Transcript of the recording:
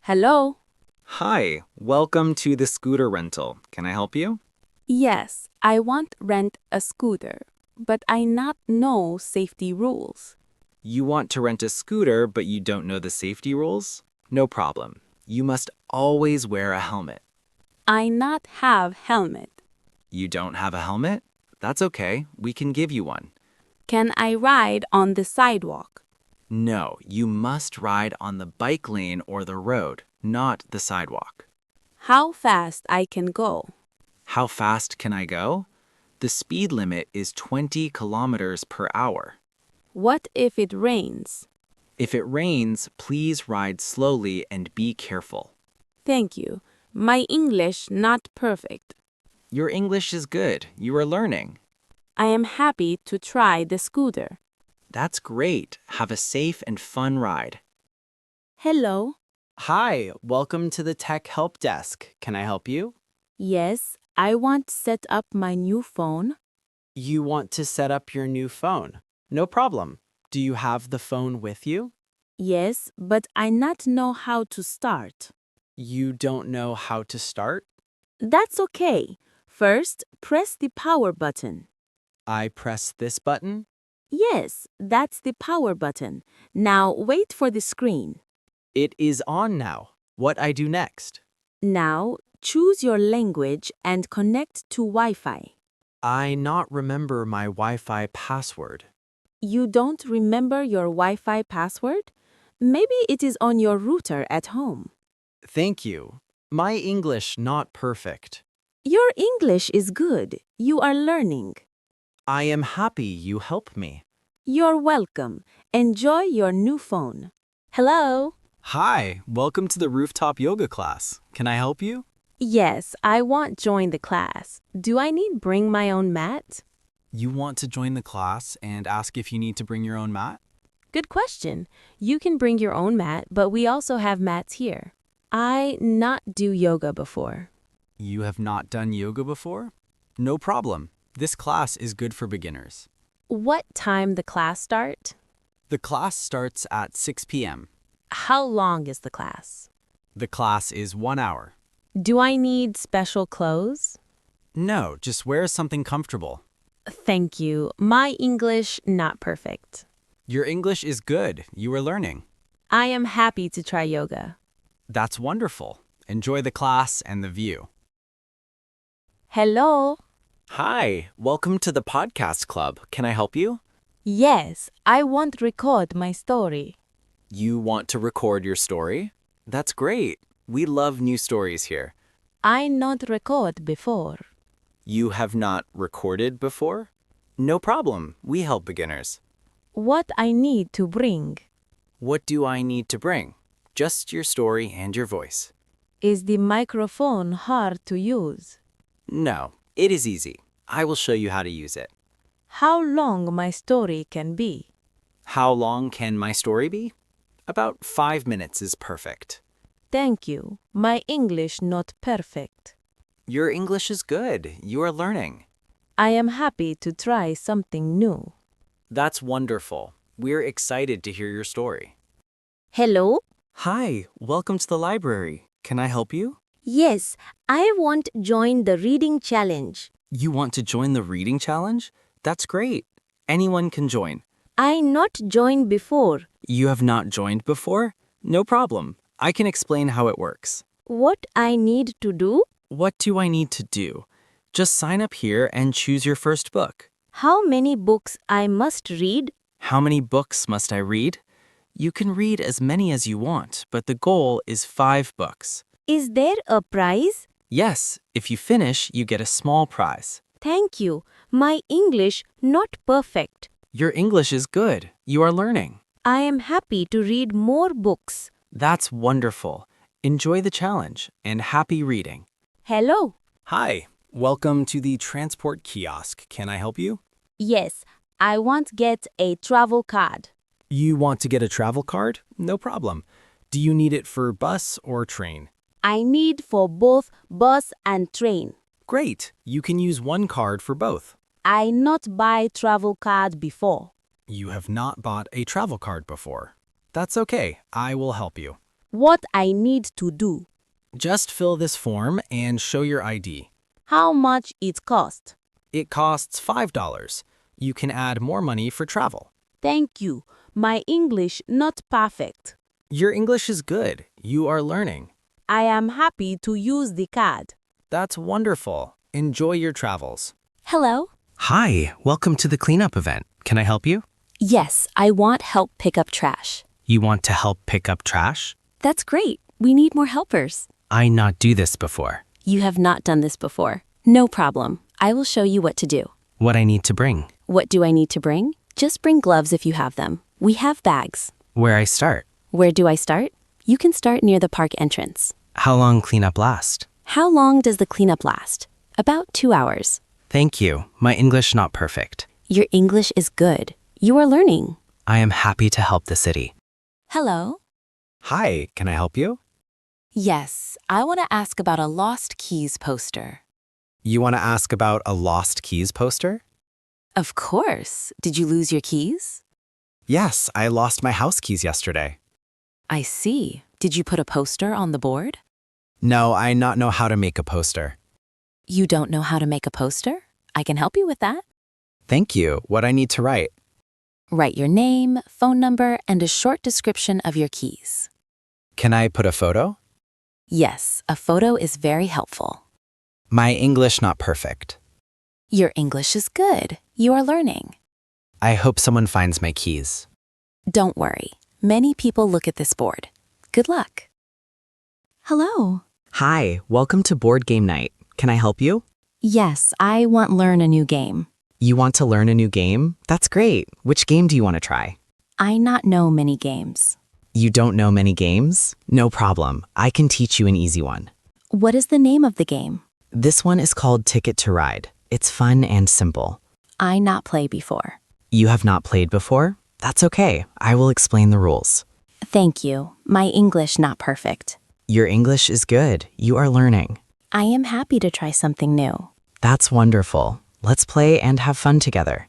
Hello? Hi, welcome to the scooter rental. Can I help you? Yes, I want rent a scooter, but I not know safety rules. You want to rent a scooter, but you don't know the safety rules? No problem. You must always wear a helmet. I not have helmet. You don't have a helmet? That's okay. We can give you one. Can I ride on the sidewalk? No, you must ride on the bike lane or the road, not the sidewalk. How fast I can go? How fast can I go? The speed limit is 20 kilometers per hour. What if it rains? If it rains, please ride slowly and be careful. Thank you. My English not perfect. Your English is good. You are learning. I am happy to try the scooter. That's great. Have a safe and fun ride. Hello? Hi, welcome to the Tech Help Desk. Can I help you? Yes, I want to set up my new phone. You want to set up your new phone? No problem. Do you have the phone with you? Yes, but I not know how to start. You don't know how to start? That's okay. First, press the power button. I press this button. Yes, that's the power button. Now wait for the screen. It is on now. What I do next? Now choose your language and connect to Wi-Fi. I not remember my Wi-Fi password. You don't remember your Wi-Fi password? Maybe it is on your router at home. Thank you. My English not perfect. Your English is good. You are learning. I am happy you help me. You're welcome. Enjoy your new phone. Hello? Hi, welcome to the rooftop yoga class. Can I help you? Yes, I want join the class. Do I need bring my own mat? You want to join the class and ask if you need to bring your own mat? Good question. You can bring your own mat, but we also have mats here. I not do yoga before. You have not done yoga before? No problem. This class is good for beginners. What time the class start? The class starts at 6 p.m. How long is the class? The class is 1 hour. Do I need special clothes? No, just wear something comfortable. Thank you. My English not perfect. Your English is good. You are learning. I am happy to try yoga. That's wonderful. Enjoy the class and the view. Hello? Hi, welcome to the podcast club. Can I help you? Yes, I want to record my story. You want to record your story? That's great. We love new stories here. I not record before. You have not recorded before? No problem. We help beginners. What I need to bring? What do I need to bring? Just your story and your voice. Is the microphone hard to use? No, it is easy. I will show you how to use it. How long my story can be? How long can my story be? About 5 minutes is perfect. Thank you. My English not perfect. Your English is good. You are learning. I am happy to try something new. That's wonderful. We're excited to hear your story. Hello? Hi, welcome to the library. Can I help you? Yes, I want join the reading challenge. You want to join the reading challenge? That's great. Anyone can join. I not joined before. You have not joined before? No problem. I can explain how it works. What I need to do? What do I need to do? Just sign up here and choose your first book. How many books I must read? How many books must I read? You can read as many as you want, but the goal is 5 books. Is there a prize? Yes, if you finish, you get a small prize. Thank you. My English not perfect. Your English is good. You are learning. I am happy to read more books. That's wonderful. Enjoy the challenge and happy reading. Hello? Hi, welcome to the transport kiosk. Can I help you? Yes, I want get a travel card. You want to get a travel card? No problem. Do you need it for bus or train? I need for both bus and train. Great. You can use one card for both. I not buy travel card before. You have not bought a travel card before. That's okay. I will help you. What I need to do. Just fill this form and show your ID. How much it cost. It costs $5. You can add more money for travel. Thank you. My English not perfect. Your English is good. You are learning. I am happy to use the card. That's wonderful. Enjoy your travels. Hello? Hi, welcome to the cleanup event. Can I help you? Yes, I want help pick up trash. You want to help pick up trash? That's great. We need more helpers. I not do this before. You have not done this before. No problem. I will show you what to do. What I need to bring? What do I need to bring? Just bring gloves if you have them. We have bags. Where I start? Where do I start? You can start near the park entrance. How long cleanup last? How long does the cleanup last? About 2 hours. Thank you. My English not perfect. Your English is good. You are learning. I am happy to help the city. Hello? Hi, can I help you? Yes, I want to ask about a lost keys poster. You want to ask about a lost keys poster? Of course. Did you lose your keys? Yes, I lost my house keys yesterday. I see. Did you put a poster on the board? No, I not know how to make a poster. You don't know how to make a poster? I can help you with that. Thank you. What I need to write? Write your name, phone number, and a short description of your keys. Can I put a photo? Yes, a photo is very helpful. My English not perfect. Your English is good. You are learning. I hope someone finds my keys. Don't worry. Many people look at this board. Good luck. Hello. Hi, welcome to Board Game Night. Can I help you? Yes, I want to learn a new game. You want to learn a new game? That's great. Which game do you want to try? I not know many games. You don't know many games? No problem. I can teach you an easy one. What is the name of the game? This one is called Ticket to Ride. It's fun and simple. I not play before. You have not played before? That's okay. I will explain the rules. Thank you. My English not perfect. Your English is good. You are learning. I am happy to try something new. That's wonderful. Let's play and have fun together.